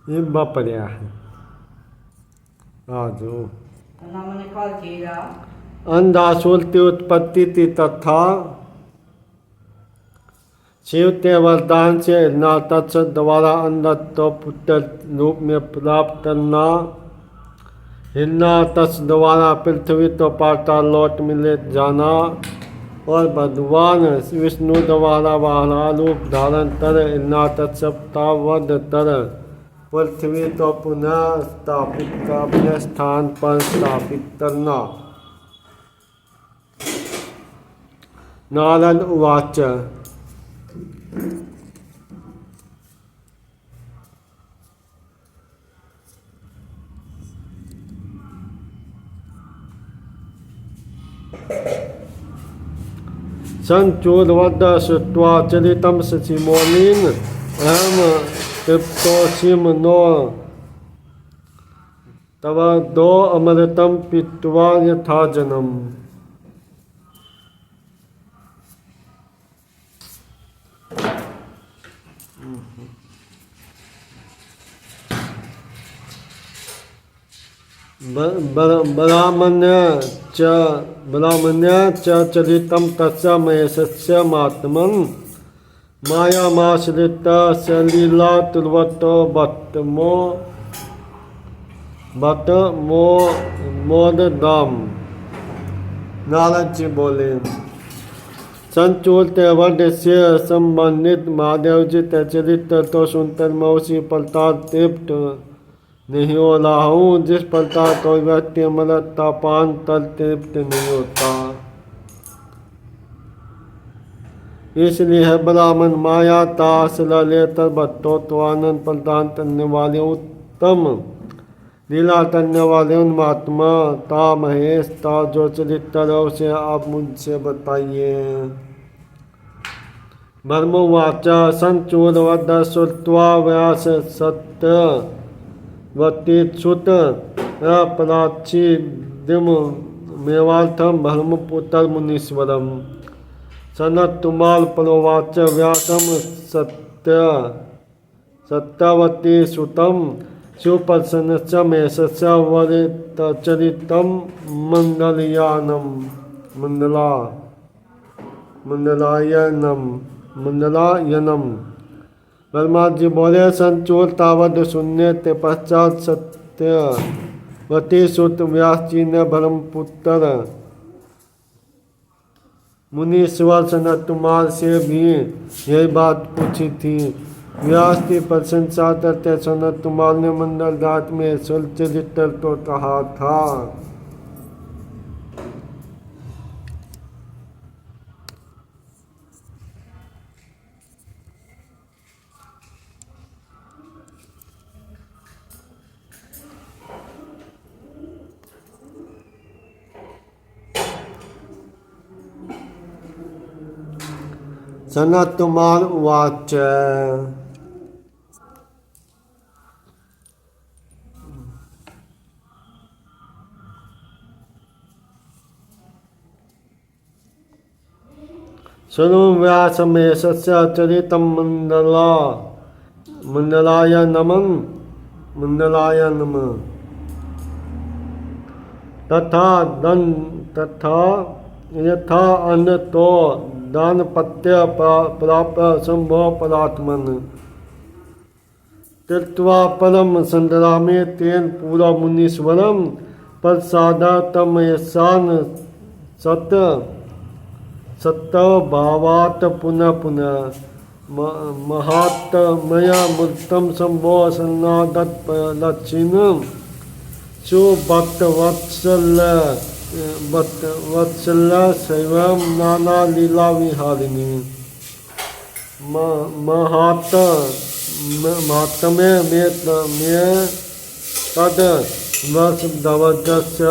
Iba pala. जो अंधासुर की उत्पत्ति थी तथा शिव के वरदान से नातत्स द्वारा अंधत्व पुत्र रूप में प्राप्त करना, हिरणातस द्वारा पृथ्वी तो पातालोक में ले जाना और भगवान विष्णु द्वारा वाहना रूप धारण कर हिरणातस सप्तावध कर पृथ्वी तो पुनः स्थापित का अपने स्थान पर स्थापित करना। नारद उवाच संचूरवद श्रुत्वा चरितं शशिमौलिन् अहं तृप्तोऽस्मिनो तव दो अमृतं पीत्वा यथा जनम्। ब्राह्मण्य च चरितं तस्य महेशस्य महात्मन् मायामाश्रितः सलीलातुर्वतो बत मोददाम। नारद जी बोले, संचूर के वध से संबंधित महादेव जी के चरित्र तो सुनकर मैं उसी प्रकार तृप्त नहीं हो रहा हूँ जिस प्रकार कोई व्यक्ति अमृता पान कर तृप्त नहीं होता। इसलिए है ब्राह्मण माया का आश्रय लेकर भक्तों तो आनंद प्रदान करने वाले उत्तम लीला करने वाले उन महात्मा ता महेश ता जो चरित्र है उसे आप मुझसे बताइए। ब्रह्मवाचा संचूरवद श्रुत्वा व्यास सत्य वतीच्युत अपराक्षी दिम मेवार्थम ब्रह्मपुत्र मुनीश्वरम। सनत्कुमार प्रोवाच व्यासम सत्यवती सुतम सुप्रसन्नस्य महेशस्य वरितचरितं मंडलायनम। ब्रह्मा जी बोले, संचूर तावद सुनने के पश्चात सत्यवती सुत व्यास जी ने ब्रह्मपुत्र मुनीश्वर सनत्कुमार से भी यही बात पूछी थी। व्यास की प्रशंसा करते सनत्कुमार ने मंडल रात में चरित्र तो कहा था। सनत्कुमार उवाच शृणु व्यासमहेशस्य चरितं मंडलायनम। तथा यथा अन्न तो दानपत्य प्राप्त संभव परात्मन तीर्थवा परम संग्रामे तेन पूरा मुनीश्वरम प्रसादातमयसान सत्तव भावात पुनः पुनः महात्मय मूर्तम संभव सन्नादत लक्षिण सुभक्त वत्सल शैवम नाना लीला विहारिणी। महात्म्य में तद वसुधवजस्य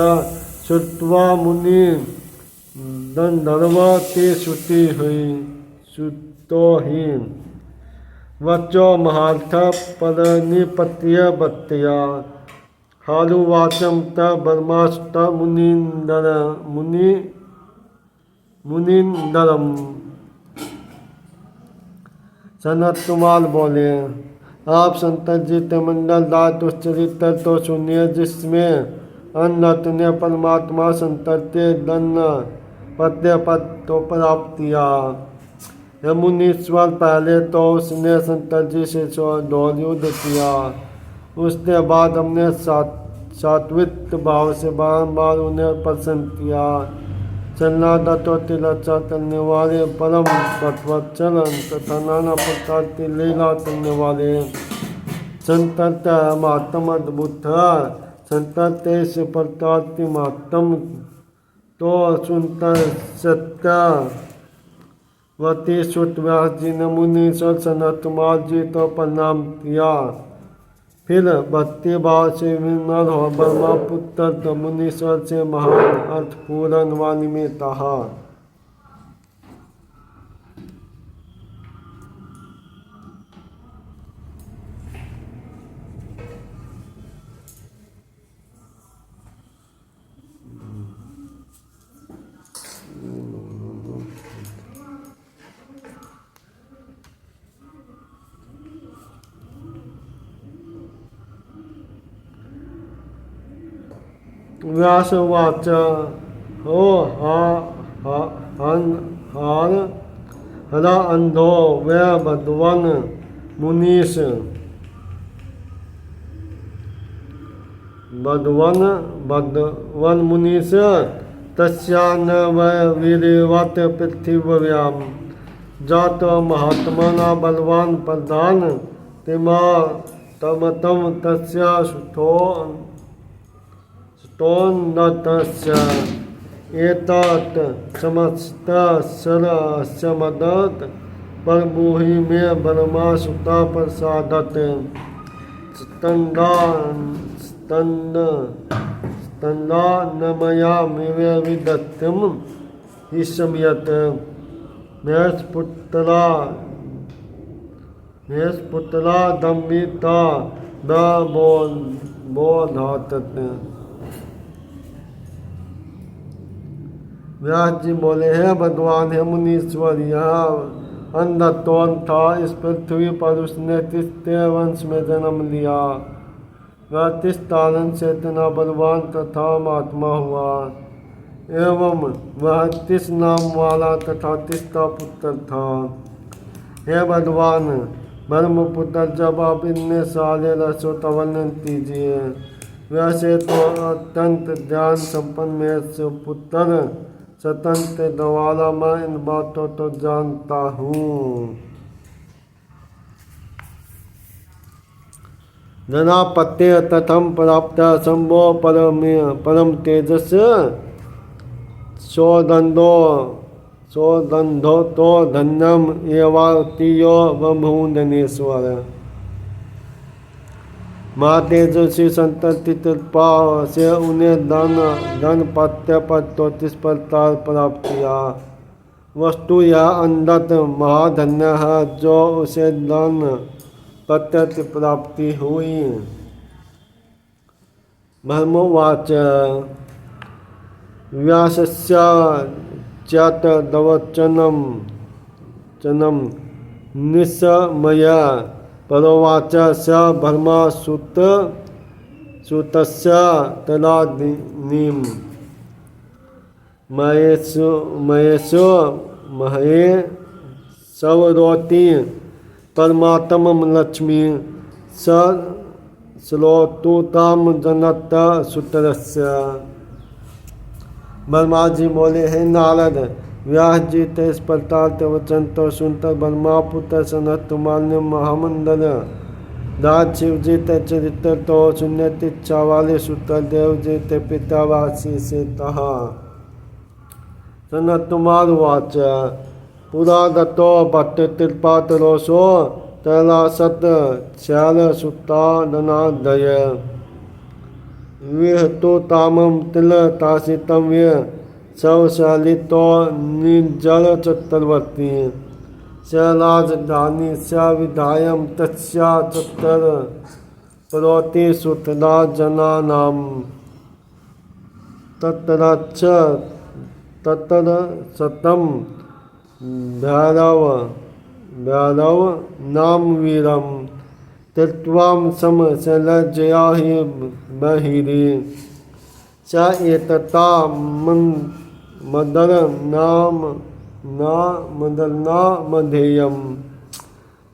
श्रुत्वा मुनि गंधर्व की श्रुति हुई सुतोहीन वचो महार्थ परिनिपत्य बत्या हालुवाचम त ब्रह्मास्त मुनींदरम। सनत कुमार बोले, आप संत जी ते मंडल दात उस चरित्र तो सुनिए जिसमें अन्नत ने परमात्मा संतरते दन्न पत्य पद तो प्राप्तिया। मुनीश्वर पहले तो उसने संत जी से ढोल युद्ध किया, उसके बाद हमने सात्विक भाव से बारंबार उन्हें प्रसन्न किया। चलना दत्तोतिलच्चा करने वाले परम तत्वचलन तथा नाना प्रकार की लीला करने वाले संत महात्म अद्भुत है। संत इस प्रकार की महात्म तो सुनकर सत्य वती सुत व्यास जी ने मुनीश्वर सनत कुमार जी तो प्रणाम किया। फिर भक्ति भाव से विमल हो ब्रह्मा पुत्र तो मुनीश्वर से महान अर्थपूर्ण वाणी में कहा। व्यासवाच हो हरा अंधो वे बद्वन मुनीश बद्वन मुनीश तस्या न वै वीरवत पृथिव्यां जात महात्मना बलवान प्रधान तिमा तम तस्या स्तोन्नतस्य एतत् समस्त सरस्य मदत् प्रभुहि मे ब्रह्मा सुता प्रसादत् स्तन्नमया मिवे विदत्तम् हि सम्यत् महेशपुत्रा दम्भिता बोधातत्। व्यास जी बोले, हैं भगवान है मुनीश्वर, यह अंधत्वन था। इस पृथ्वी पर उसने तीसरे वंश में जन्म लिया। वह 30 तालन से इतना बलवान तथा महात्मा हुआ एवं वह 30 नाम वाला तथा 30 का पुत्र था। हे भगवान ब्रह्मपुत्र, जब आप इतने सारे रसों का वर्णन कीजिए। वैसे तो अत्यंत ज्ञान संपन्न में पुत्र स्वतंत्र द्वारा मैं इन बातों तो जानता हूँ। जनापत्य तथम प्राप्त शंभो परम तेजस सौदंधो तो धन्यम एवातीयो बभूधनेश्वर। महातेजस्वी संतति कृपा से उन्हें धन पत्य पद तो इस प्रकार प्राप्त किया। वस्तु यह अंधत महाधन्य है जो उसे धन पत्य की प्राप्ति हुई। ब्रह्मवाच व्यासस्य चत दवचनम निस्मय परोवाच स ब्रह्मा सुतस्य तदानीं महे सवरोति परमात्मं लक्ष्मी स श्रोतु ताम जनत सुतरस्य। ब्रह्मा जी बोले, हे नारद, व्यास जी ते इस प्रकार के वचन तो सुनकर ब्रह्मा पुत्र सनत कुमार ने महामंडल दाद शिव जी ते चरित्र तो सुनने की इच्छा वाले सुतदेव जी ते पिता वासी से कहा। सनत कुमार वाच पुरा दत्तो भट्ट तिरपातरोसो तैला सत श्याल सुता धनादय विहतो तामम तिल तासितम वे सवशालितो निर्जल चतुर्वर्ती शैलाज धानी स्या विधायम तस्या चतर परोति सुतदा जना नाम ततर सतम भैरव भैरव नाम वीरम त्यक्त्वां समशैलजया हि बहिरी च एतता मदरनामधेयं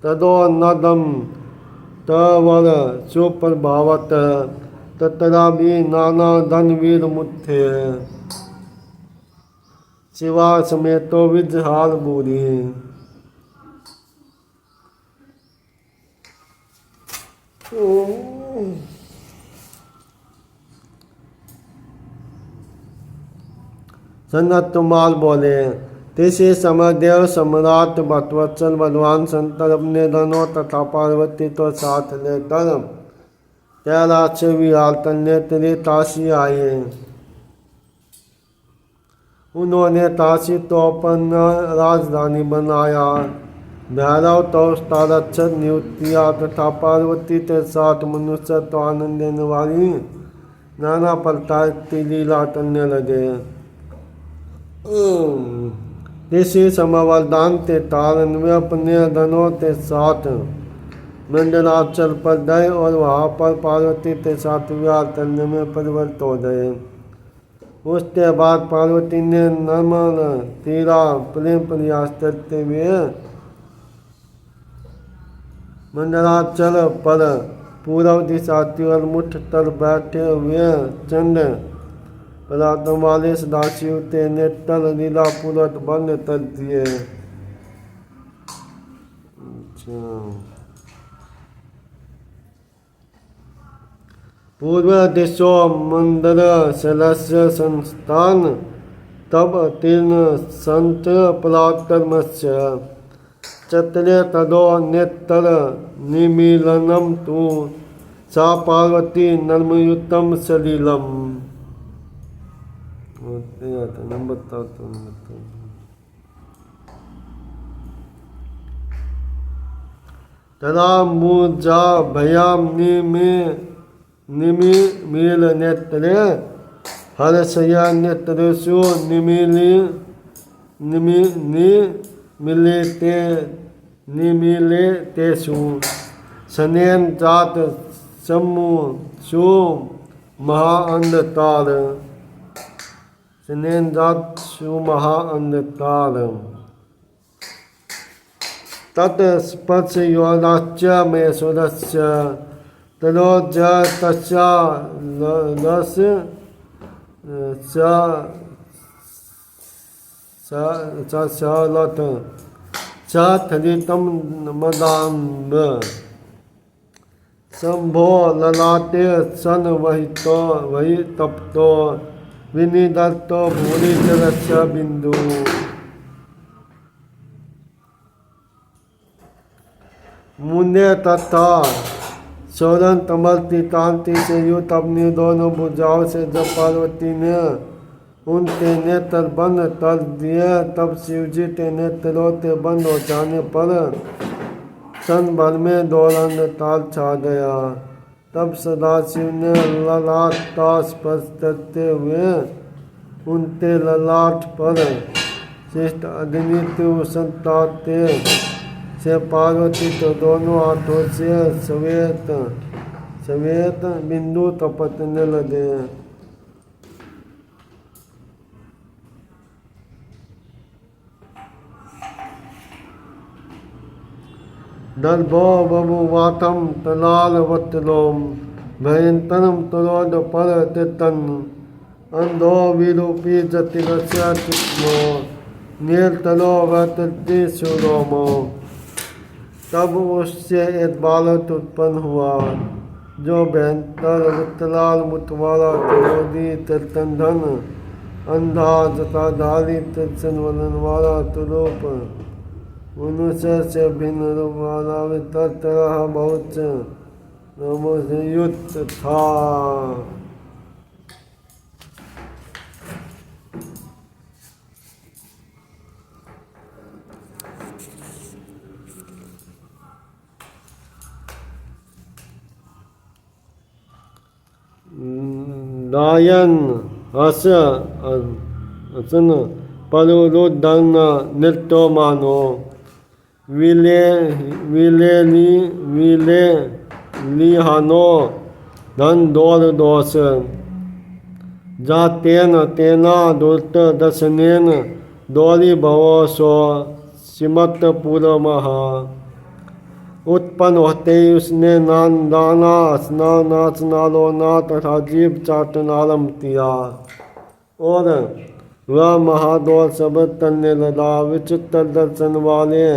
तदोन्नदं तवर सुप्रभावत तत्रापि नानाधनवीरमुत्थे शिवा समेतो विजहार बूढ़ी। सनत कुमार बोले, तिसे समदेव सम्राट भक्तवत्सल बलवान शंकर अपने धनों तथा पार्वती तो साथ लेकर कैलाश से विहार करने तेरी ताशी आए। उन्होंने ताशी तो अपना राजधानी बनाया। भैरव तो उसका रक्षक नियुक्त किया तथा पार्वती के साथ मनुष्य तो आनंद देने वाली नाना प्रकार की लीला करने लगे। इसी समय वरदान के कारण वे अपने धनों के साथ मंडलाचल पर गए और वहाँ पर पार्वती के साथ विवाह करने में परिवर्तित हो गए। उसके बाद पार्वती ने नर्मल तीरा प्रेम प्रयास करते हुए मंडलाचल पर पूर्व दिशा की ओर मुठ तर बैठे हुए चंड पराक्रम वाले सदाशिव के नेत्र लीला पूर्वक बंद कर दिए। पूर्व दिशो मंदर शैलस्य संस्थान तब तीर्ण संत पराक्रमस्य चतरे तदो नेत्र निमीलनम तु सा पार्वती नर्मयुतम सलीलम। तदा मुजा भयाम निमील नेत्रे हर्षया नेत्रेषु निमीले तेषु शनेन जात सम्मुषु महाअंधकार शनेन जात महाअंधकार तत्स्पर्श योगाच्च में सुरस्य तरोज तस्या रस सलत सथलितम मदाम्ब शंभो ललाटे सन वही तप्तो विनिदत्तो भूरि जलस्य बिंदु। मुंडे तथा सौरन कमल की कांति से युक्त अपनी दोनों भुजाओं से जब पार्वती ने उनके नेत्र बंद कर दिए तब शिवजी के नेत्रों के बंद हो जाने पर क्षण भर में दौरान ताल छा गया। तब सदाशिव ने ललाट का स्पर्श करते हुए उनके ललाट पर श्रेष्ठ अग्नि उष्णता से पार्वती तो दोनों हाथों से सवेत बिंदु तपकने लगे। दर्भो बभुवातम तलालवत्तलोम भयंतरम तरोद पर तितन अंधो विरूपी जतिरस्य चित्मो नीलतलो वतति सुरोमो। तब उससे एक बालक उत्पन्न हुआ जो भयंकर विकराल मुतवाला क्रोधी तिरकंधन अंधा जटाधारी तिरछन वलन वाला तुरूप मनुष्य से भिन्न रूप वाला वितर तरह बहुत नामों से युक्त था। दायन हस असन परुरुदन नृत्यो मानो विले विलेली विले लिहानो धन दोर दोष जातेन तेना दुर्त दशनेन दोरी भवो सो सिमत पुरमहा उत्पन्न होते ही उसने दाना नाच नालो ना तथा जीव चाटनारम किया और वह महादौर शब्द करने लगा। विचित्र दर्शन वाले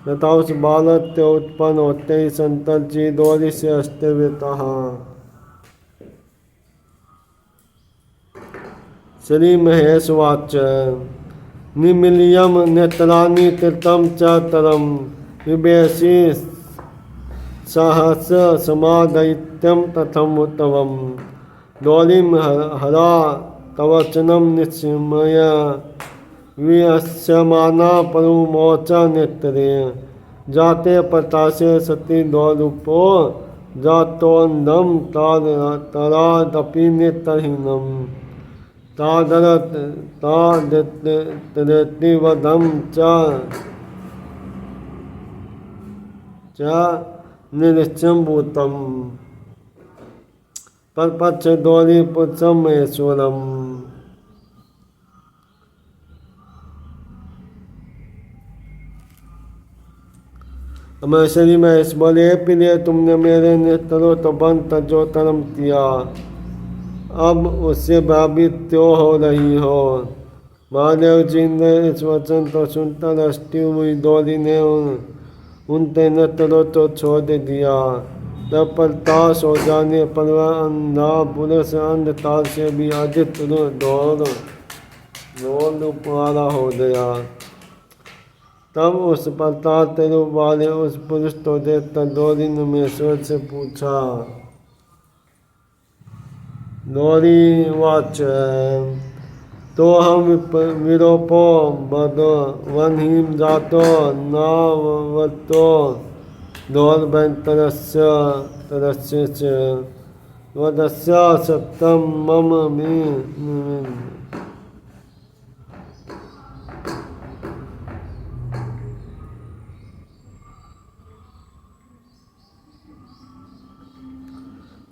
तथा उस बालक के उत्पन्न होते ही संतर जी डोरी से हंसते हुए कहा। श्री महेश वाच निमिलियम नेत्राणि कृतम च तरम विवेशी सहस समादयित्यम तथम उत्तमम डोलिम हरा तवचनम निस्मय विहस्यमाना परुमोचा नेत्रे जाते प्रताशे सती दौरूपो जातोन्दम तरादपि नेत्रहीनम तादृतिवदम च निश्चम भूतम परपक्ष दौरी पुरुषम महेश्वरम। श्री महेश बोले, पिले तुमने मेरे नेत्रों तो बंद जो तरम किया, अब उससे भ्रमित क्यों हो रही हो। महादेव जी ने इस वचन को सुनकर हंसती हुई डोरी ने उनके नेत्रों को छोड़ दिया। तब प्रकाश हो जाने पर वह अंधा पुरुष अंधकार से भी अधिक दौड़ वाला हो गया। तब उस प्रताप के रूप वाले उस पुरुष को देखकर डोरी ने महेश्वर से पूछा। डोरी वाच तो हम विरोपो बद वनहीम जातो नावतो दौर्भयंतरस्य तरस्य च वदस्य सत्यम मम में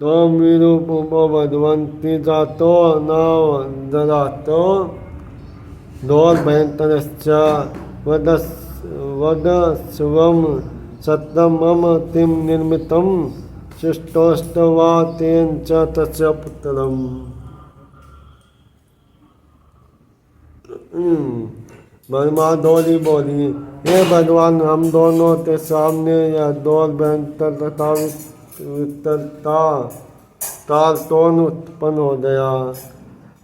तो विरूपो भगवंती जातो नाव दरातो दौर्भयंतरश्च वदस्वम सत्यम मम तिम निर्मितम शिष्टोस्तवा तेन च तस्य पुत्रम। ब्रह्मा डोरी बोली, हे भगवान, हम दोनों के सामने यह दौर्भयंतर तथा वितरता तालतोन उत्पन्न हो गया।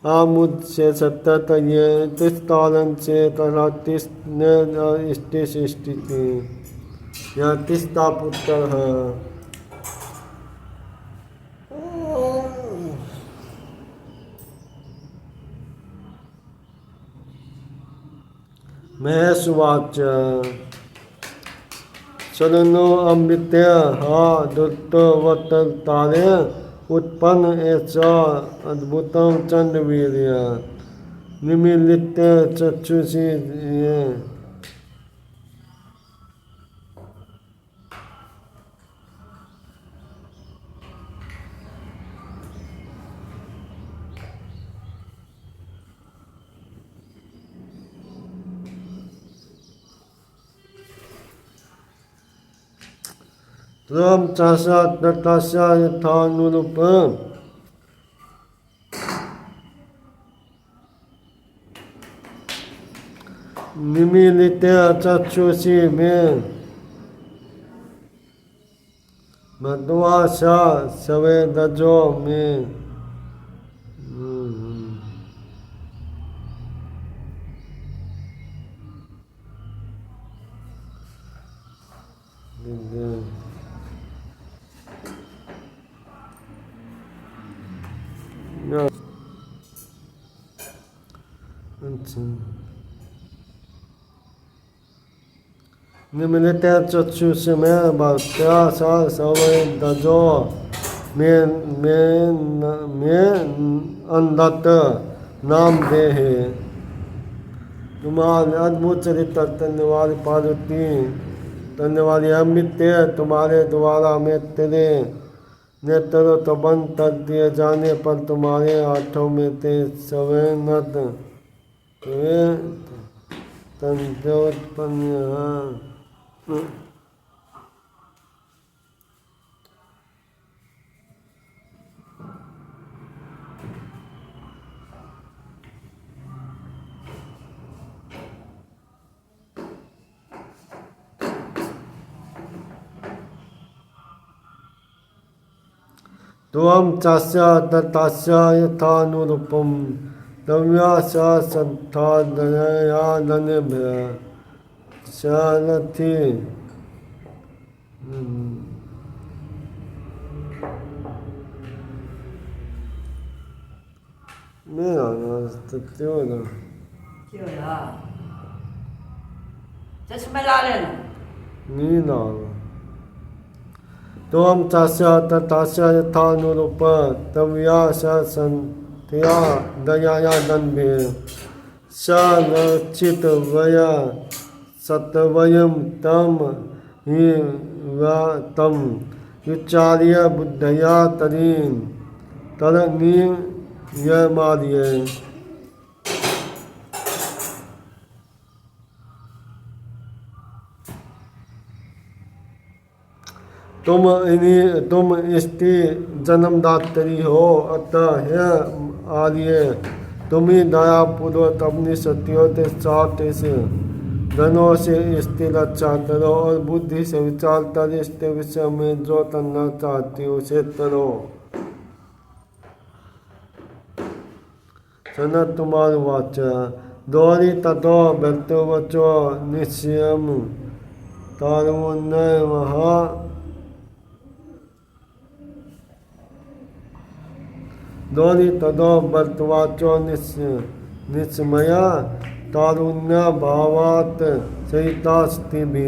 आप मुझसे सत्य ये किस कारण से तथा किस ने सृष्टि की, यह किसका पुत्र है। महेशवाच शरणो अमृत्य हा दुर्तवतारे उत्पन्न ऐसा अद्भुतम चंद्रवीर्य निमिलित चक्षुषी त्वं चासा तथा यथानुरूप निमीलित चक्षुषी में मध्वासा सवेदजो में निमिलित चक्षुष में भक्त्या सवेदजो में अंधत नाम देहे। तुम्हारे अद्भुत चरित्र करने वाली पार्वती धन्यवाद अमित्य तुम्हारे द्वारा मैं तेरे नेत्र तो बंद कर दिए जाने पर तुम्हारे आठों में ते सवेनत तंत्रोत्पन्न त्वं चास्य दत्तास्य यथानुरूपं तव्यास्य सत्तादयानन्यभ्य शरथि मेरा नाम चश्मे ला लेना नीना त्वं चास्य तथास्य यथानुरूप तव्यास्य सन्त्या दयानन्भे शरचित वय सत्वयं तं हि तं विचार्य बुद्धया तरणीयमार्ये तुम स्त्री जन्मदात्री हो, अतः हे आर्य तुम ही दया पूर्वक अपनी सतियों के साथ इस धनों से इसकी रक्षा करो और बुद्धि से विचार कर इसके विषय में जो करना चाहती हो उसे करो। सनत कुमार वाच दोरी ततो भक्तवचो निश्चयम तारुण्य महा दोरी तदो वर्तवाचो निस्मया तारुण्य भावात सहितास्ति भी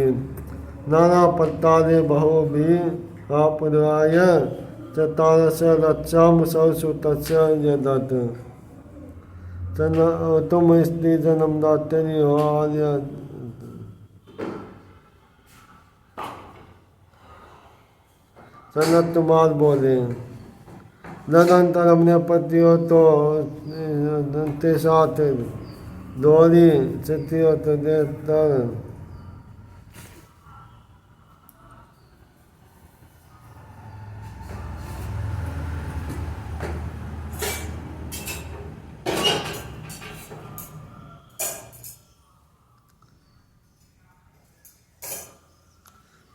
नाना प्रकारे बहु भी आपराय चतारस रक्षाम सरस्वतस्य यदत तुम स्त्री जन्मदात्री हो आर्य सनत कुमार बोले तदंतर अपने पतियों तो के साथ दोहरी स्थितियों तो देतर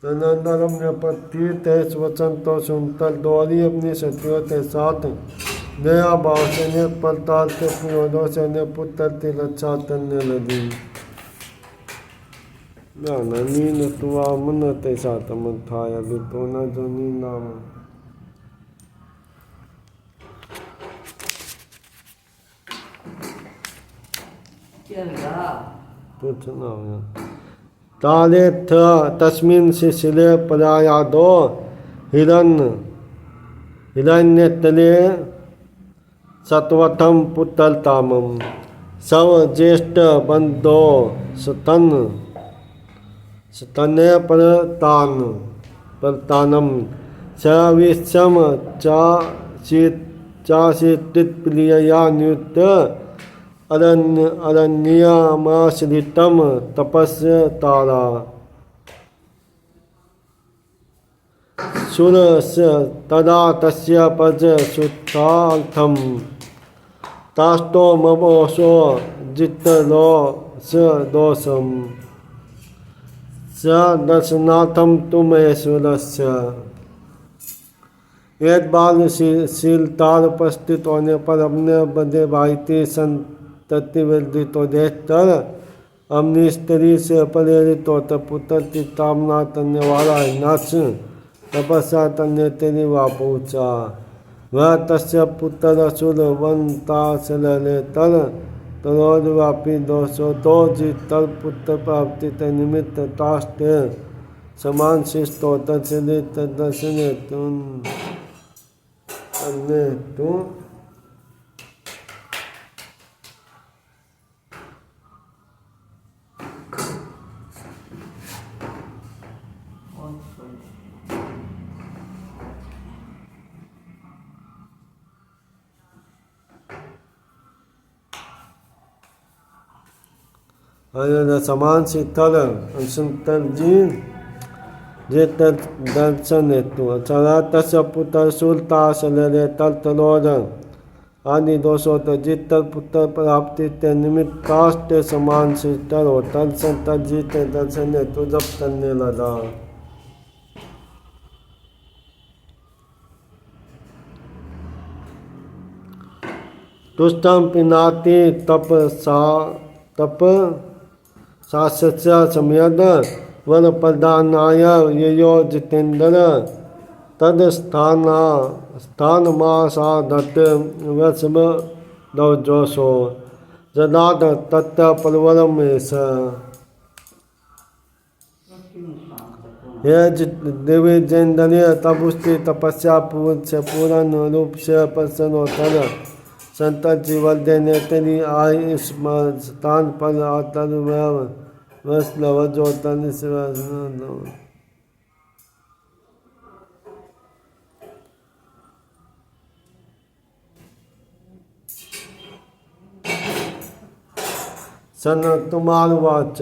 तदनंतर अपने पति तेज वचन तो सुनकर दोहरी अपनी सतियों के साथ दया भाव से ने प्रताप के प्रयोजों से ने पुत्र की रक्षा करने लगी। नींद तुआ मन ते साथ मन था अभी तो न जो नींद कुछ ना हो ताले थ तस्मिन् शिशिले परायादो हिरण्यतले सत्वथम पुत्रतामम सव ज्येष्ठ बंधो स्तने परतानम सविषम चाशीतिप्रियया नियुक्त अरण्यमाश्रितं तपस्य तारा सुरस्य तदा तस्य पज सुतार्थं तास्तो मवोसो जितलो स दोषम स दर्शनार्थम तुमेश्वरस्य। एक बार शीलतार उपस्थित होने पर अपने बड़े भाई की संतति वृद्धि तो देखकर अपनी स्त्री से प्रेरित होकर पुत्र की कामना करने वाला नक्ष तपस्या करने तेरी वहाँ पहुँचा। वह तस्य पुत्र असुर वनतासले तर तरोजव्यापी 202 जीतल पुत्र प्राप्ति के निमित्त ताष्टे समान शिष्ट होता चलित दर्शने तुम अन्य तुम અને સમાન શીતળ સંતરજી જે દર્શન હેતુ ચરાતસ્ય પુત્ર સુરતાસ લે તલતલોર આદि दोषों तो जितर पुत्र प्राप्ति ते निमित्ताष्ट समान शीतल हो तल संतर जीते दर्शन हेतु जब करने लगा। तुष्टम पिनाति तप सास्य समयद वर प्रदानाय यो जितेन्द्र तद स्थान मासाधत वसम दौजोसो जदाद तत्त परवरम हे देवेंद्रिय तब उसकी तपस्या से पूर्ण रूप से प्रसन्न होकर संत जीवन देने तेरी आई इस स्थान पर आतर वैष्णव जो तन सन तुमार वाच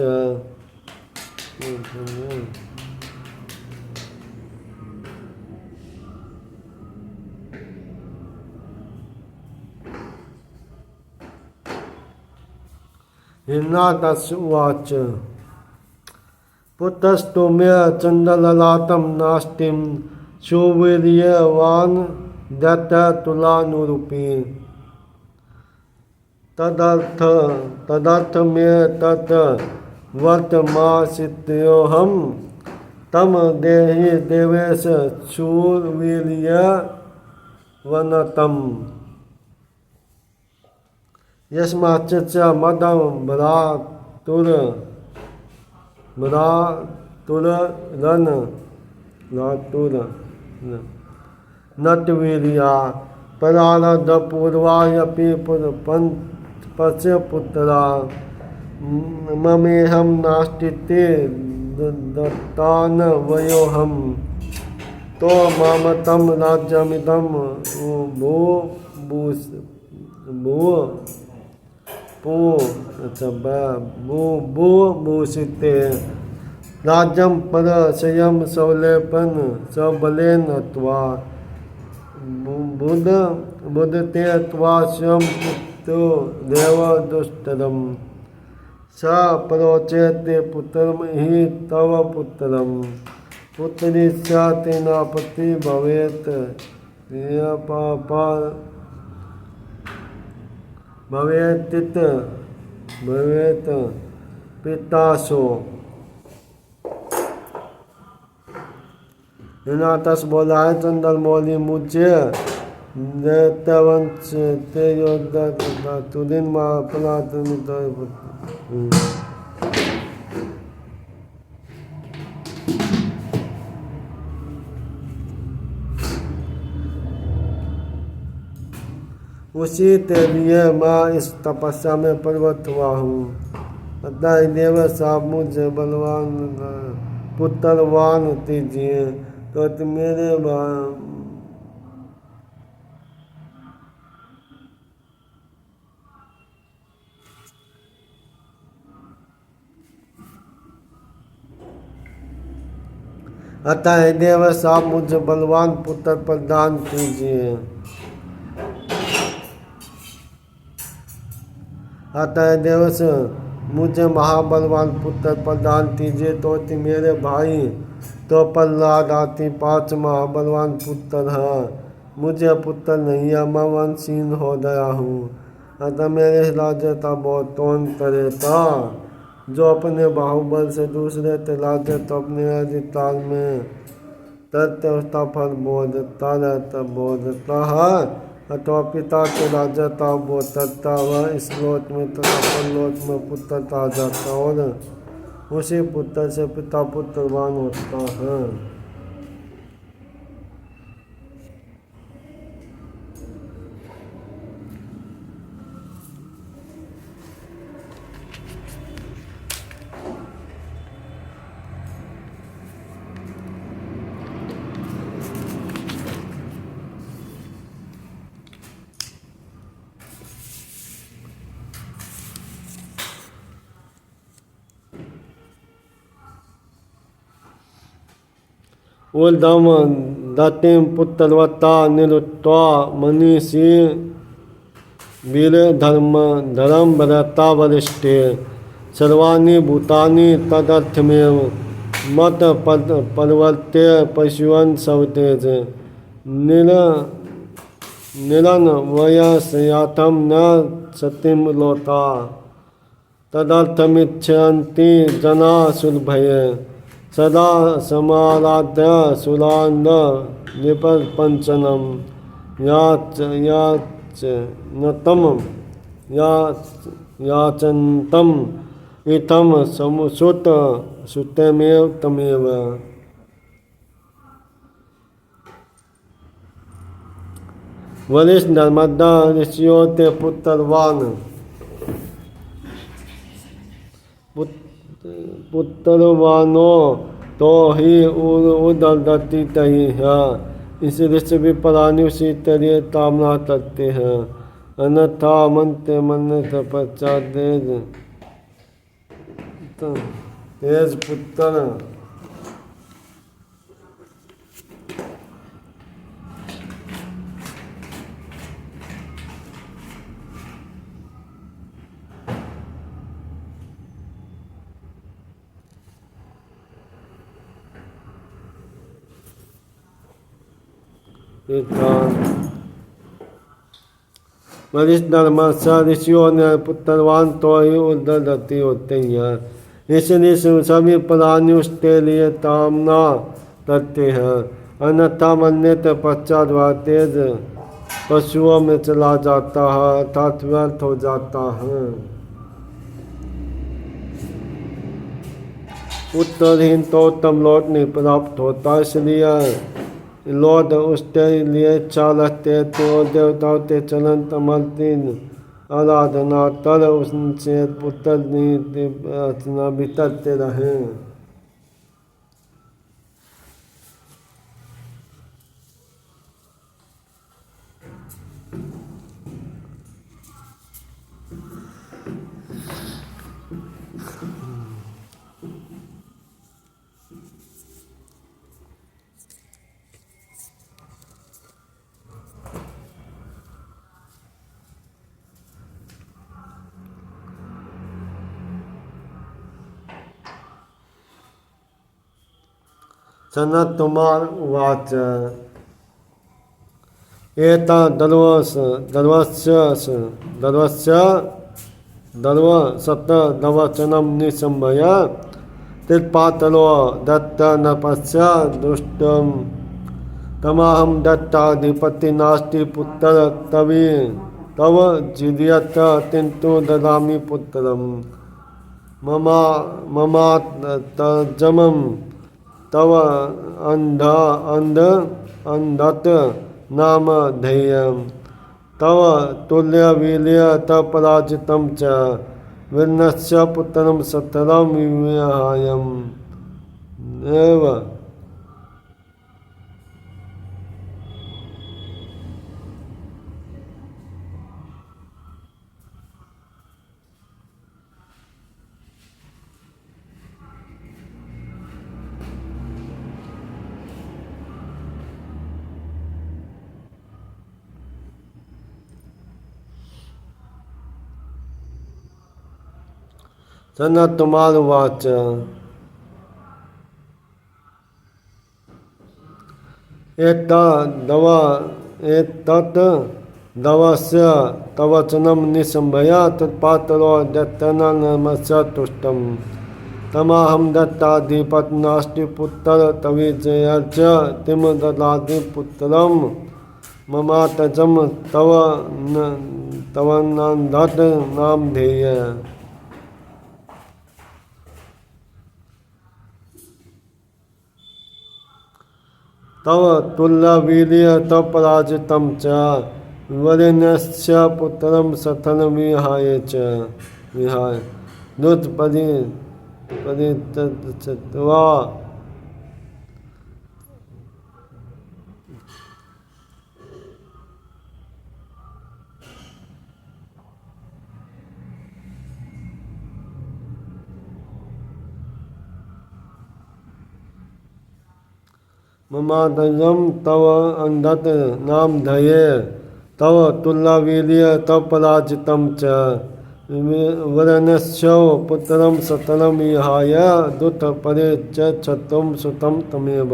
हिन्नातस्वाच पुत्रस्तु मे चंदललातं नास्तिं सुवीर्यवान् दैत्यतुलानुरूपी तदर्थ मे तत् वर्तमासित्योऽहं तम देहि देवेश शूरवीर्यवनतम् यस्माच्च मदं भ्रातुरन नटवीर्या परारब्धपूर्वायपि पश्यपुत्रा ममेहं नास्ति दत्तान वयोहं तो ममतं राज्यमिदं भूषिते राज्यं परशयं सौलेपन सबलेन त्वा बुधते त्वा स्वयं पुत्रो देव दुष्टरम स प्रोचेते पुत्रम हि तव पुत्रम पुत्री तेनापति भवेत भवेत पितासो हिनातस बोला है चंद्रमौली मुझे दैत्यवंश ते योद्धा तुदिन माँ अपना उसी के लिए मैं इस तपस्या में प्रवृत्त हुआ हूँ। अतः देव साहब मुझे बलवान पुत्रवान दीजिए तो मेरे अतः देव साहब मुझे बलवान पुत्र प्रदान कीजिए। अतः देवस मुझे महाबलवान पुत्र प्रदान कीजिए तो मेरे भाई तो प्रहलाद आदि 5 महाबलवान पुत्र हैं। मुझे पुत्र नहीं है, मैं वंशीन हो गया हूँ। अतः मेरे राज्य का बहुत तोन करेता जो अपने बाहुबल से दूसरे ते राज्य तो अपने अधिकार में तथ्य उसका फल बोधता है अथवा पिता के राजता बोधता वह इस लोक में तथा परलोक में पुत्रता जाता और उसी पुत्र से पिता पुत्रवान होता है। ऊर्ध्वं दतिं पुत्रवता निरुत्वा मनीषी वीरधर्म भरता वरिष्ठे सर्वाणि भूतानि तदर्थमेव मत परिवर्त्य पशुवन् सवतेज निरन्वयस्याथं न सतिं लोता तदर्थमिच्छन्ति जना सुलभये सदा समाराध्य सुरान्द विप्रपञ्चनं याचन्तम् इत्थं सुतमेव तमेव। वरिष्ठ नर्मदा ऋषियों ते पुत्रवानो तो ही उदरदती तही है। इस ऋषि विपरानी उसी तरह कामना करते हैं, अन्यथा मनते मन पश्चात तेज पुत्र वरिष्ठ नर्मदा ऋषियों ने पुत्रवान तो ही उदरदती होते ही हैं, इसलिए सभी प्राणी उसके लिए कामना करते हैं, अन्यथा मरने के पश्चात वह तेज पशुओं में चला जाता है अर्थात व्यर्थ हो जाता है। पुत्रहीन तो उत्तम लौट नहीं प्राप्त होता, इसलिए लौट उसके लिए इच्छा रखते तो देवताओं के चलन तमर्तीन आराधना कर उनसे पुत्र अर्चना भी करते रहे। सनत्कुमार उवाच दर्वशतवचनं निशम्भय त्रिपातलो दत्त नपस्य दुष्टं तमाहं दत्ताधिपति नास्ति पुत्र तव जीर्यत किन्तु ददामि पुत्रं ममात्तजमं तव अंधत नाम ध्येयं तव तुल्यवीर्य तपराजितं च विन्नस्य पुत्रं सतरं विहायम् एव। सनत्कुमार उवाच एतत् दवस्य तवचनं निशम्भय तत्पातरो दत्तनमस्य तुष्टं तमाहं दत्ताधिपति नास्ति पुत्र तवीजयर्च तिम ददाति पुत्रं ममातजं तवनन्धत नाम ध्येय। तव तुल्यवीर्य तपराजितं च वरेण्यस्य पुत्रं सतनं विहाय दुष्परित्यक्त्वा ममादयम तव अंधत नाम धये तव तुल्यवीर्य तव पराजितम च वरनस्यो पुत्रम सतरम विहाय दुत परे च छत्रम सुतम तमेव।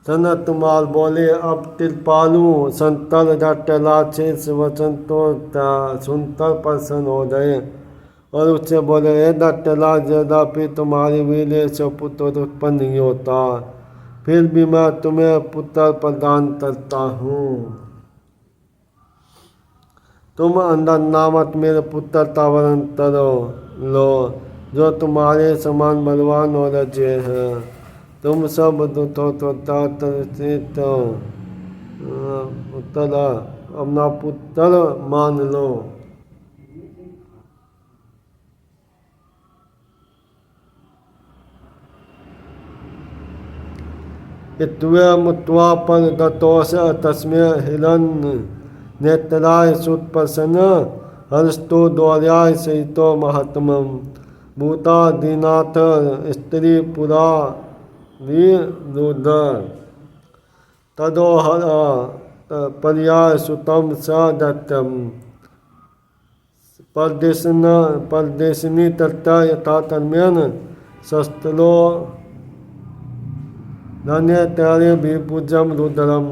सनत माल बोले अब तिरपालू संतर जटलाक्षेष वचन तो सुनकर प्रसन्न हो गए और उससे बोले हे दट्टलाज यद्यपि तुम्हारी वीर्य से पुत्र उत्पन्न नहीं होता फिर भी मैं तुम्हें पुत्र प्रदान करता हूँ। तुम अंदर नामक मेरे पुत्र का वरण करो लो जो तुम्हारे समान बलवान और अजय है। तुम सब दुखों तो पुत्र अपना पुत्र मान लो। इत्थमुत्वा पर दत्तोष तस्मै हिरण्य नेत्राय सुतप्रसन्न हरस्तो द्वार्याय सहितो महात्मम भूतादिनाथ स्त्री पुरा विरुद्ध तदोहर पर्याय सुतम स दत्तम परदेशिनी तत्ता यथा तन्मेन शस्त्रो धन्य त्यारे भी पूजम रुद्रम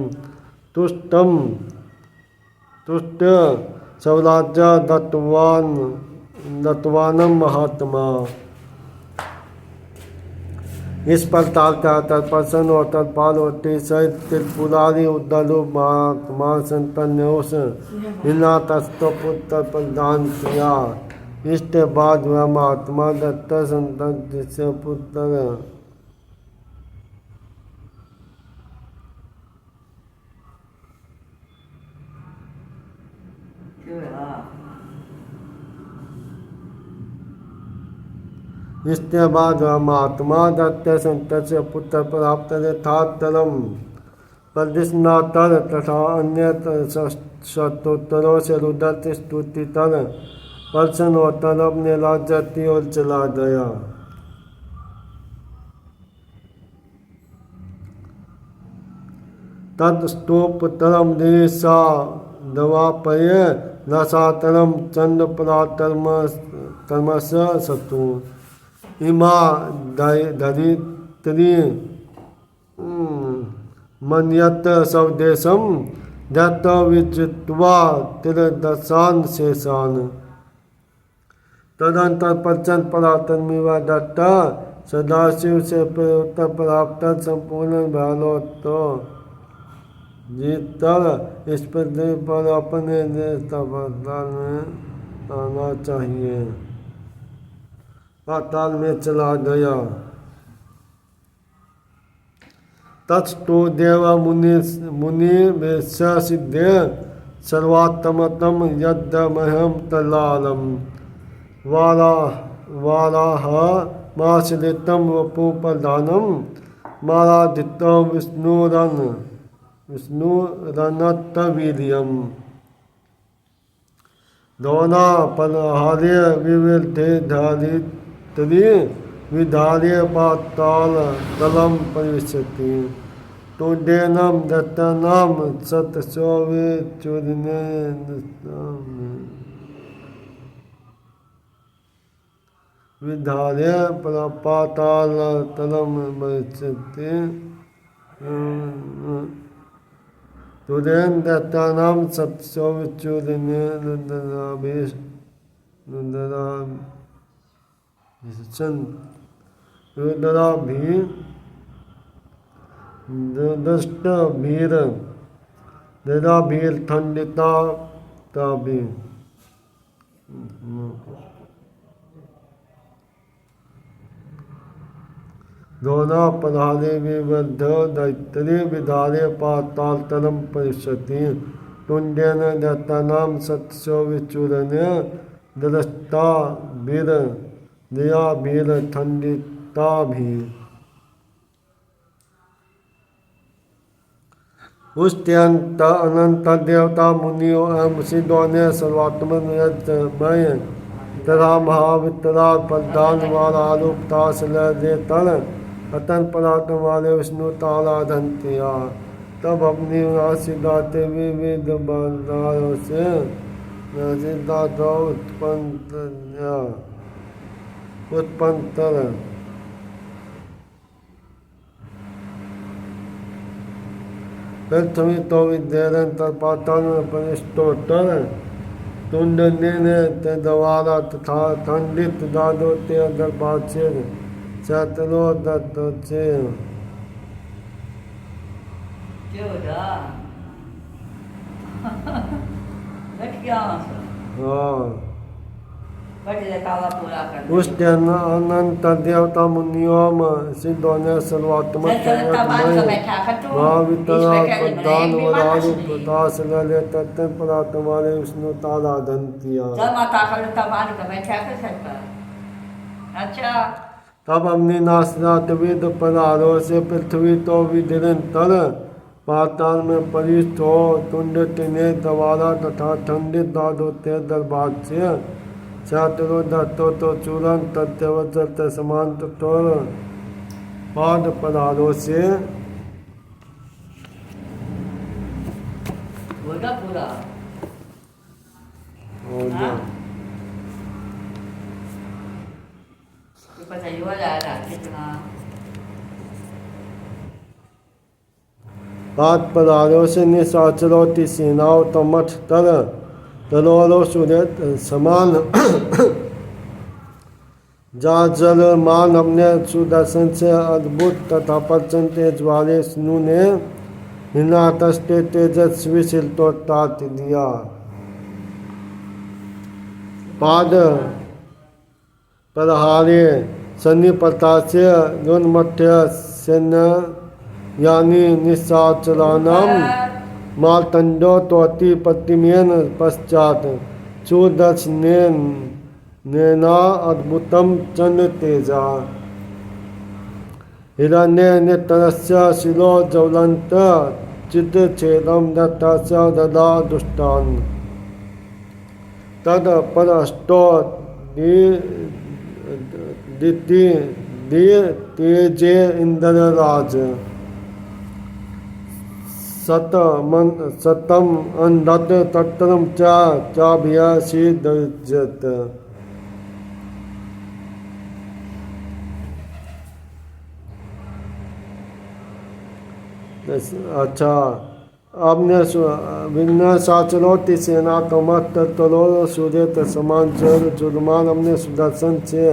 तुष्टम तुष्ट स्वराज्य दत्तवानम महात्मा। इस प्रकार का तत्प्रसन्न और तत्पाल होते सहित त्रिपुरारी उद्धरूप महात्मा संतन ने उस हिना तस्तो पुत्र प्रदान किया। इसके बाद वह महात्मा दत्त संतन जिससे पुत्र इसके बाद वह महात्मा दत्त संत से पुत्र प्राप्त यथातरम प्रदिशनातर तथा अन्य शत्रुत्तरों से रुद्र स्तुति तर प्रसन्न होकर अपने राज्य की ओर चला गया। तत्स्तुपुत्रम दिशा दवापय रसातरम चंद्र परातर्मस सतु इमा धरित्री मन्यत स्वदेशम दत्त विजित्वा तिरदशान शेषान। तदंतर प्रचंड परातर्मी व दत्त सदाशिव से उत्तर प्राप्त संपूर्ण भालोत्तो जीतर इस पृथ्वी पर अपने पाताल में आना चाहिए। पाताल में चला गया। तत्तो देव मुनि सिद्धे सर्वात्मतम यद्यमहम तलालम वाराह माश्रितम वपुप्रधानम मारादित्य विष्णुरनत्तवीर्यम दोना पलहार्य विविधे धारित्री विधार्य पाताल तलम परिष्यति तुडेनम दत्तनाम सतसोवे चूर्णे विधार्य पाताल तलम परिष्यति तुदेन दत्तानाम सत्सोविचूर्णे रुद्राभि दष्ट भीर निराभीर खंडिता ताभि दोना पधारे विबद्ध दैत्री विधारे पाताल तलम परिष्यति तुंडेन दत्तानाम सत्सो विचूर्णे दृष्टा वीर दया वीर खंडिता भी। उसके अनंत देवता मुनियों एवं सिद्धों ने सर्वात्मन यज्ञमय तथा महावितरा प्रधान वाला रूपता सलदे तल अतन पराक्रम वाले विष्णु ताराधंतिया। तब अपनी राशि गाते विविध बंधारों से सिद्धार्थ उत्पन्न तर पृथ्वी तो विद्यंतर पाताल में परिष्टोत्तर तुंड ने ते दवारा तथा खंडित दादो ते गर्भाचेर चतरो दत्तोचे जोड़ा लट गया वहाँ हाँ बड़े देखावा पूरा कर उस दिन अनंत देवता मुनियों में सिद्धों ने सर्वात्मक महावितरा प्रधान वरारू प्रदास लले तत्न परात्मारे विष्णु ताराधन किया। जब माता का मान का बैठा कर सकता अच्छा तब हमने नासनाथ विद परारो से पृथ्वी तो विधिरंतर पाताल में परिष्ठ हो तुंड तिने दवारा तथा ठंडित दादो ते दरबार से छात्रो दत्तो तो चूरन तथ्यवचत समान तत्वर पाद परारो से होगा पूरा हो गया। तो पता ही हो जाएगा कितना पाद परारो से निशाचरोति सेनाओ तमठ तर तलोरो सूर्य समान जा जल मान अपने सुदर्शन से अद्भुत तथा प्रचंड ज्वाले स्नु ने हिनातस्ते तेजस्वी शिल्टो तात दिया। पाद प्रहारे सन्निपता से योन्मठ्य सेना यानी निशाचराणाम मार्तंडो तोति प्रतिमेन पश्चात चूदर्शनेन नेना अद्भुतम चंद्र तेजा हिरण्य नेत्रस्य शिलो ज्वलंत चित्तच्छेदम दत्तस्य ददा दुष्टान तद परष्टो दिति तेजे इंद्रराज सतम अंधत तत्रम चाभ्यासी दजत। अच्छा आपने विघ्न साचलोति सेना तमत तलो सूर्य समान जल जुर्मान अपने सुदर्शन से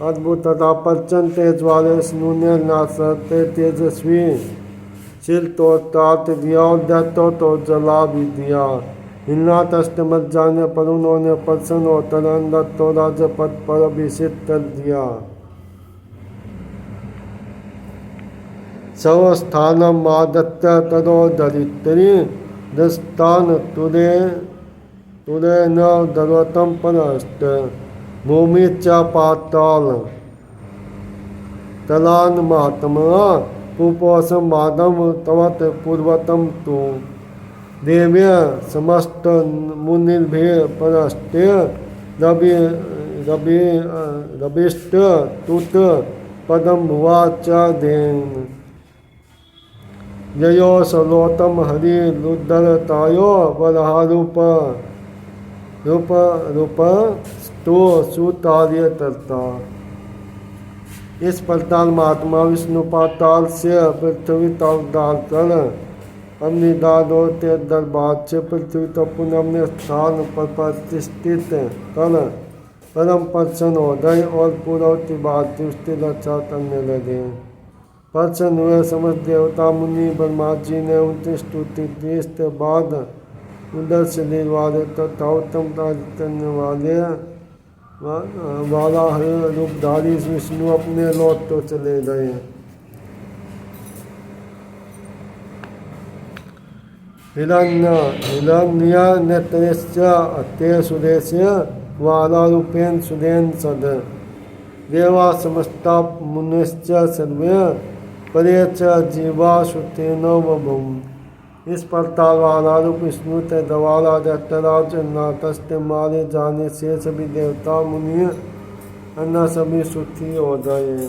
अद्भुत तथा प्रचंड तेज वाले स्नुने नासते तेजस्वी शिल तो तात दिया और दत्तो तो जला भी दिया। हिलना तस्त मत जाने पर उन्होंने प्रसन्न होकर दत्तो राजपद पर अभिषेक कर दिया। स्वस्थानम आदत्य तरो धरित्री दस्तान तुरे तुरे न दर्वतम परस्त भूमि च पाताल तलान महात्मा कुपोषम वादम तवत पूर्वतम तु देव्य समस्त मुनिर्भे परस्ते रवि रवि रविष्ट तुत पदम भुवा च देन ययो सलोतम हरि लुद्धरतायो वरहारूप रूप रूप स्तो सुतार्य तरता। इस पाताल महात्मा विष्णु पाताल से पृथ्वी तवदाल कर अपनी दादों के दरबार से पृथ्वी तो पुनः अपने स्थान पर प्रतिष्ठित कर परम प्रसन्न हो गए और पूर्वती बात उसकी रक्षा करने लगे। प्रसन्न हुए समस्त देवता मुनि ब्रह्मा जी ने उनकी स्तुति की। इसके बाद उधर शरीर वाले तथा उत्तम कार्य करने वाले वाला हरे रूपधारी विष्णु अपने लौट तो चले गए। हिरण्य नेत्रस्य अत्य सुदेश्य वाला रूपेण सुदेन सद देवा समस्ता मुनिश्च सर्वे परे च जीवा श्रुतेन बभूम इस प्रकार वालारूप स्मृत दवाला दत्तराज नातस्ते मारे जाने से सभी देवता मुनि अन्ना सभी सुखी हो गए।